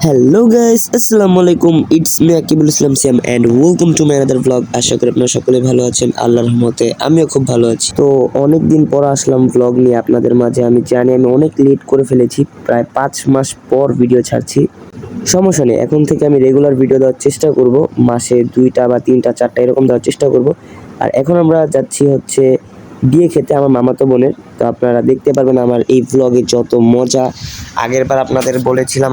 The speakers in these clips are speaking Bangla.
হ্যালো গাইস, আসসালামু আলাইকুম। It's me Akibul Islam Siam and welcome to my another blog. আশা করি আপনারা সকলে ভালো আছেন, আল্লাহর রহমতে আমিও খুব ভালো আছি। তো অনেক দিন পর আসলাম ব্লগ নিয়ে আপনাদের মাঝে। আমি জানি আমি অনেক লেট করে ফেলেছি, প্রায় 5 মাস পর ভিডিও ছাড়ছি। সমস্যা নেই, এখন থেকে আমি রেগুলার ভিডিও দেওয়ার চেষ্টা করব, মাসে 2টা বা 3টা 4টা এরকম দেওয়ার চেষ্টা করব। আর এখন আমরা যাচ্ছি হচ্ছে বিয়ে খেতে আমার মামাতো বোনের। তো আপনারা দেখতে পারবেন আমার এই ব্লগে যত মজা। আগেরবার আপনাদের বলেছিলাম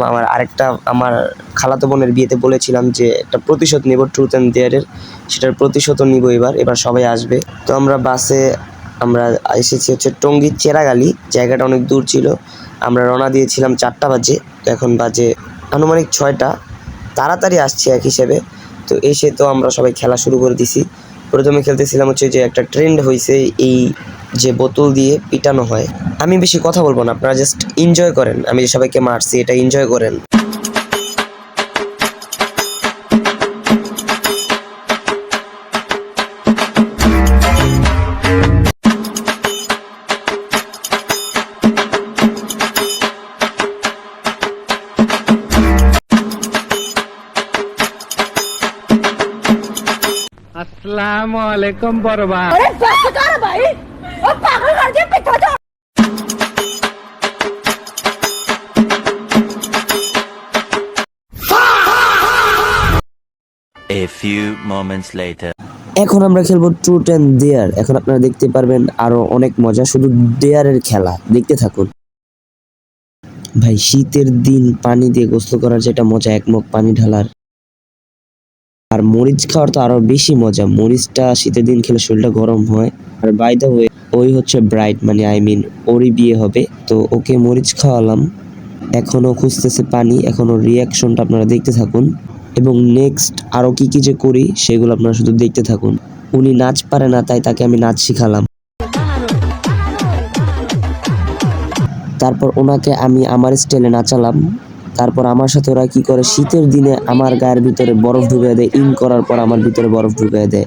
আমার খালাতো বোনের বিয়েতে বলেছিলাম যে একটা প্রতিশোধ নিব ট্রুথ অ্যান্ড ডেয়ারের, সেটার প্রতিশোধও নিব এবার সবাই আসবে। তো আমরা এসেছি হচ্ছে টঙ্গীর চেরাগালি, জায়গাটা অনেক দূর ছিল। আমরা রওনা দিয়েছিলাম 4টা বাজে, তো এখন বাজে আনুমানিক 6টা। তাড়াতাড়ি আসছি এক হিসেবে। তো এসে তো আমরা সবাই খেলা শুরু করে দিছি। প্রথমে খেলতেছিলাম হচ্ছে যে একটা ট্রেন্ড হয়েছে এই যে বোতল দিয়ে পিটানো হয়। আমি বেশি কথা বলবো না, আপনারা জাস্ট এনজয় করেন। আমি যে সবাইকে মারছি এটা এনজয় করেন। अस्सलाम वालेकुम बरबा। अरे बस कर भाई, और पागल कर दिया पिटा तो। A few moments later. এখন আমরা খেলবো ট্রুথ অ্যান্ড ডেয়ার। এখন আপনারা দেখতে পারবেন আরো অনেক মজা, শুধু ডেয়ারের খেলা দেখতে থাকুন। ভাই শীতের দিন পানি দিয়ে গোসল করার যেটা মজা, এক মগ পানি ঢালার, আর মরিচ খাওয়ার তো আরো বেশি মজা। মরিচটা শীতের দিন খেলে শরীরটা গরম হয়। আর বাই দ্য ওয়ে, ওই হচ্ছে ব্রাইড, মানে ওরই বিয়ে হবে, তো ওকে মরিচ খাওয়ালাম। এখনো খুঁজতেছে পানি, এখনো রিয়াকশনটা আপনারা দেখতে থাকুন। এবং নেক্সট আরো কি কি যে করি সেগুলো আপনারা শুধু দেখতে থাকুন। উনি নাচ পারে না, তাই তাকে আমি নাচ শিখালাম। তারপর ওনাকে আমি আমার স্টাইলে নাচালাম। তারপর আমার সাথে ওরা কি করে, শীতের দিনে আমার গায়ের ভিতরে বরফ ঢুকিয়ে দেয়, ইন করার পর আমার ভিতরে বরফ ঢুকিয়ে দেয়।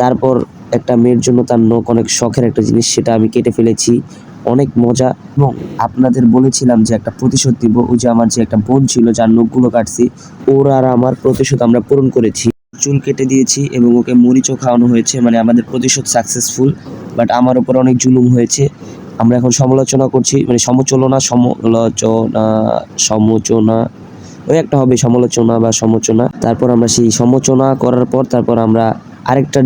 তারপর একটা মেয়ের জন্য তার নখ অনেক শখের একটা জিনিস, সেটা আমি কেটে ফেলেছি। অনেক মজা। এবং আপনাদের বলেছিলাম যে একটা প্রতিশোধ দিব। ওই যে আমার যে একটা বোন ছিল যার নখগুলো কাটছি, ওর আর আমার প্রতিশোধ আমরা পূরণ করেছি। চুল কেটে দিয়েছি এবং ওকে মরিচও খাওয়ানো হয়েছে, মানে আমাদের প্রতিশোধ সাকসেসফুল। বাট আমার উপর অনেক জুলুম হয়েছে। আমরা এখন সমালোচনা করছি, মানে সমালোচনা ওই একটা হবে, সমালোচনা বা সমচনা। তারপর আমরা সেই সমচনা করার পর তারপর আমরা আরেকটা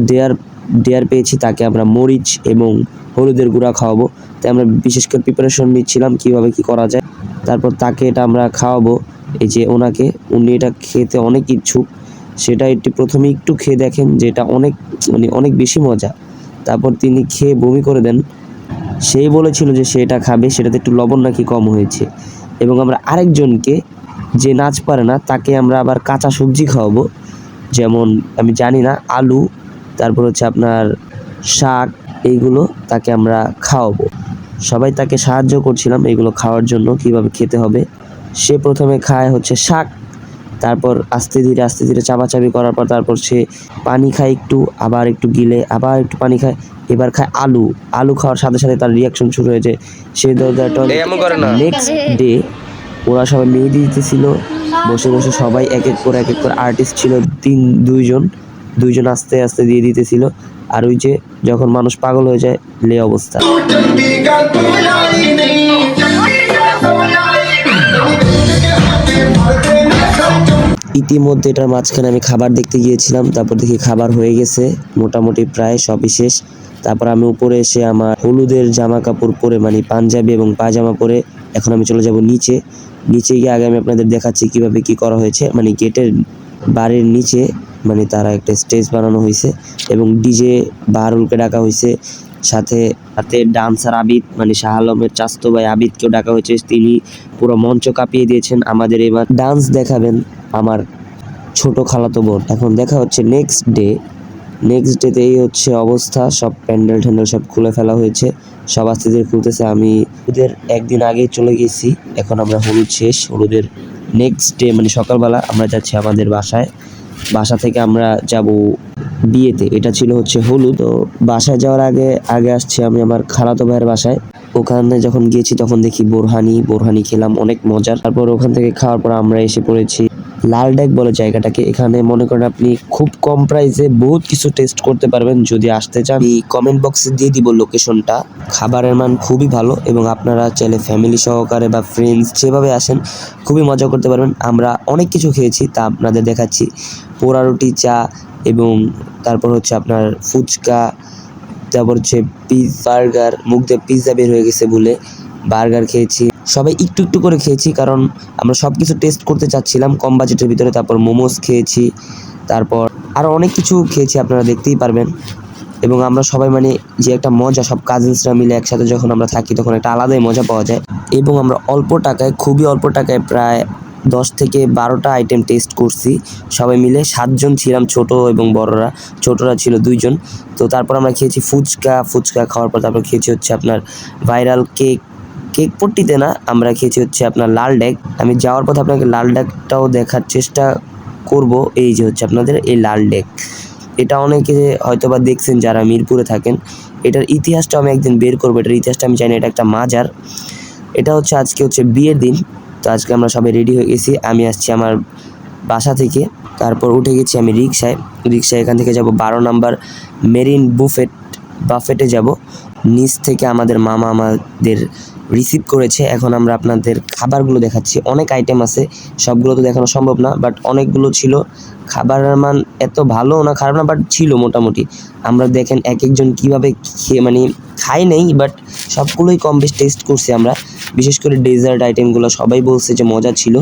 ডেয়ার পেয়েছি, তাকে আমরা মরিচ এবং হলুদের গুঁড়া খাওয়াবো। তাই আমরা বিশেষ করে প্রিপারেশন নিচ্ছিলাম কিভাবে কি করা যায়। তারপর তাকে এটা আমরা খাওয়াবো। এই যে ওনাকে, উনি এটা খেতে অনেক ইচ্ছুক। সেটা প্রথমে একটু খেয়ে দেখেন, যে এটা অনেক বেশি মজা। তারপর তিনি খেয়ে বমি করে দেন। সেই বলেছিল যে সে এটা খাবে, সেটাতে একটু লবণ নাকি কম হয়েছে। এবং আমরা আরেকজনকে, যে নাচ পারে না, তাকে আমরা আবার কাঁচা সবজি খাওয়াবো। যেমন আমি জানি না, আলু, তারপর হচ্ছে আপনার শাক, এইগুলো তাকে আমরা খাওয়াবো। সবাই তাকে সাহায্য করছিলাম এগুলো খাওয়ার জন্য, কিভাবে খেতে হবে। সে প্রথমে খায় হচ্ছে শাক, তারপর আস্তে ধীরে চাপাচাপি করার পর তারপর সে পানি খায় একটু, আবার একটু গিলে আবার একটু পানি খায়। এবার খায় আলু খাওয়ার সাথে সাথে তার রিয়াকশন শুরু হয়েছে, সে নেক্সট ডে ওরা সবাই মেহেদি দিতেছিল বসে বসে। সবাই এক এক করে আর্টিস্ট ছিল, দুইজন আস্তে আস্তে দিয়ে দিতেছিল। আর ওই যে যখন মানুষ পাগল হয়ে যায়, লে অবস্থা। ইতিমধ্যে এটার মাঝখানে আমি খাবার দেখতে গিয়েছিলাম, তারপর দেখি খাবার হয়ে গেছে মোটামুটি প্রায় সবই শেষ। তারপর আমি উপরে এসে আমার হলুদের জামা কাপড় পরে, মানে পাঞ্জাবি এবং পায়জামা পরে এখন আমি চলে যাব নিচে গিয়ে আগে আমি আপনাদের দেখাচ্ছি কিভাবে কি করা হয়েছে। মানে গেটের বাড়ির নিচে, মানে তারা একটা স্টেজ বানানো হয়েছে এবং ডিজে বাহারুলকে ডাকা হয়েছে, সাথে ডান্সার আবিদ, মানে শাহ আলমের চাস্তো ভাই আবিদকেও ডাকা হয়েছে। তিনি পুরো মঞ্চ কাঁপিয়ে দিয়েছেন। আমাদের এবার ডান্স দেখাবেন আমার ছোট খালাতো বোন। এখন দেখা হচ্ছে নেক্সট ডেতে এই হচ্ছে অবস্থা। সব প্যান্ডেল সব খুলে ফেলা হয়েছে, সব আস্তে ধীরে খুলতেছে। আমি ওদের একদিন আগেই চলে গেছি। এখন আমরা হলুদ শেষ, হলুদের নেক্সট ডে মানে সকালবেলা আমরা যাচ্ছি আমাদের বাসা থেকে আমরা যাব বিয়েতে। এটা ছিল হচ্ছে হলুদ। তো বাসায় যাওয়ার আগে আসছি আমি আমার খালাতো ভাইয়ের বাসায়। ওখানে যখন গিয়েছি তখন দেখি বোরহানি খেলাম, অনেক মজার। তারপর ওখান থেকে খাওয়ার পর আমরা এসে পড়েছি লাল ডেক বলে জায়গাটাকে। এখানে মনে করেন আপনি খুব কম প্রাইসে বহুত কিছু টেস্ট করতে পারবেন। যদি আসতে চান এই কমেন্ট বক্সে দিয়ে দিব লোকেশনটা। খাবারের মান খুবই ভালো এবং আপনারা চাইলে ফ্যামিলি সহকারে বা ফ্রেন্ডস যেভাবে আসেন খুবই মজা করতে পারবেন। আমরা অনেক কিছু খেয়েছি, তা আপনাদের দেখাচ্ছি। পোড়া রুটি, চা এবং তারপর হচ্ছে আপনার ফুচকা, তারপর হচ্ছে বার্গার, মুখ দিয়ে পিৎজা বের হয়ে গেছে বলে বার্গার খেয়েছি। সবাই একটু একটু করে খেয়েছি, কারণ আমরা সব কিছু টেস্ট করতে চাচ্ছিলাম কম বাজেটের ভিতরে। তারপর মোমোস খেয়েছি, তারপর আরও অনেক কিছু খেয়েছি, আপনারা দেখতেই পারবেন। এবং আমরা সবাই মানে যে একটা মজা, সব কাজিনসরা মিলে একসাথে যখন আমরা থাকি তখন একটা আলাদাই মজা পাওয়া যায়। এবং আমরা খুবই অল্প টাকায় প্রায় 10 থেকে 12টা আইটেম টেস্ট করছি সবাই মিলে। 7 জন ছিলাম, ছোট এবং বড়রা। ছোটরা ছিল 2 জন। তো তারপর আমরা খেয়েছি ফুচকা খাওয়ার পর তারপর খেয়েছি হচ্ছে আপনার ভাইরাল কেক পট্টিতে না, আমরা খেয়েছি হচ্ছে আপনার লাল ডেক। আমি যাওয়ার পথে আপনাকে লাল ডেকটাও দেখার চেষ্টা করব। এই যে হচ্ছে আপনাদের এই লাল ডেক, এটা অনেকে হয়তোবা দেখছেন যারা মিরপুরে থাকেন। এটার ইতিহাসটা আমি একদিন বের করবো, এটার ইতিহাসটা আমি জানি। এটা একটা মাজার। এটা হচ্ছে আজকে হচ্ছে বিয়ের দিন। তো আজকে আমরা সবাই রেডি হয়ে গেছি। আমি আসছি আমার বাসা থেকে, তারপর উঠে গেছি আমি রিক্সায়। এখান থেকে যাব 12 নাম্বার মেরিন বাফেটে যাব। নিচ থেকে আমাদের মামা আমাদের রিসিভ করেছে। এখন আমরা আপনাদের খাবারগুলো দেখাচ্ছি। অনেক আইটেম আছে, সবগুলো তো দেখানো সম্ভব না, বাট অনেকগুলো ছিল। খাবারের মান এত ভালো না, খারাপ না, বাট ছিল মোটামুটি। আমরা দেখেন এক একজন কীভাবে খেয়ে মানে খাই নেই, বাট সবগুলোই কম বেশ টেস্ট করছি আমরা। বিশেষ করে ডেজার্ট আইটেমগুলো সবাই বলছে যে মজা ছিল।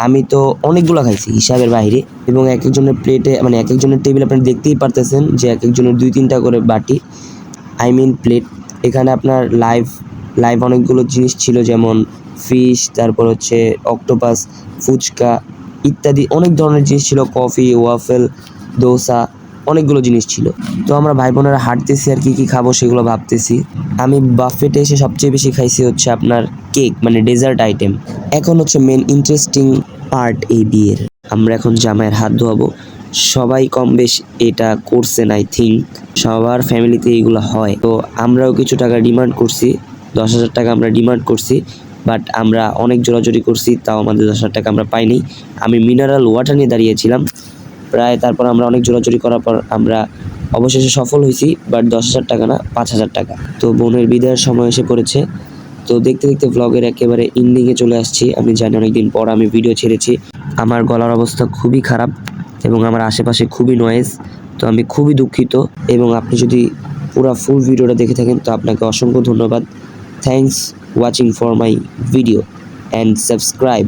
আমি তো অনেকগুলো খাইছি হিসাবের বাইরে। এবং এক একজনের প্লেটে মানে এক একজনের টেবিল আপনারা দেখতেই পারতেছেন যে এক একজনের 2-3টা করে বাটি, প্লেট। এখানে আপনার লাইভ অনেকগুলো জিনিস ছিল, যেমন ফিশ, তারপর হচ্ছে অক্টোপাস, ফুচকা ইত্যাদি অনেক ধরনের জিনিস ছিল। কফি, ওয়াফেল, দোসা, অনেকগুলো জিনিস ছিল। তো আমরা ভাই বোনেরা হাঁটতেছি আর কি খাবো সেগুলো ভাবতেছি। আমি বাফেটে এসে সবচেয়ে বেশি খাইছি হচ্ছে আপনার কেক, মানে ডেজার্ট আইটেম। এখন হচ্ছে মেন ইন্টারেস্টিং পার্ট এই বিয়ের। আমরা এখন জামাইয়ের হাত ধোয়াবো। সবাই কম বেশ এটা করছেন, আই থিঙ্ক সবার ফ্যামিলিতে এইগুলো হয়। তো আমরাও কিছু টাকা ডিমান্ড করছি, 10,000 টাকা আমরা ডিমান্ড করছি, বাট আমরা অনেক জোরাজোরি করছি, তাও আমাদের 10,000 টাকা আমরা পাইনি। আমি মিনারেল ওয়াটার নিয়ে দাঁড়িয়েছিলাম প্রায়। তারপর আমরা অনেক জোরাজোরি করার পর আমরা অবশেষে সফল হয়েছি, বাট 10,000 টাকা না, 5,000 টাকা। তো বোনের বিদায়ের সময় এসে পড়েছে। তো দেখতে দেখতে ভ্লগের একেবারে এন্ডিংয়ে চলে আসছি। আমি জানি অনেকদিন পর আমি ভিডিও ছেড়েছি। আমার গলার অবস্থা খুবই খারাপ এবং আমার আশেপাশে খুবই নয়েজ। তো আমি খুবই দুঃখিত। এবং আপনি যদি পুরো ফুল ভিডিওটা দেখে থাকেন তো আপনাকে অসংখ্য ধন্যবাদ। Thanks watching for my video and subscribe.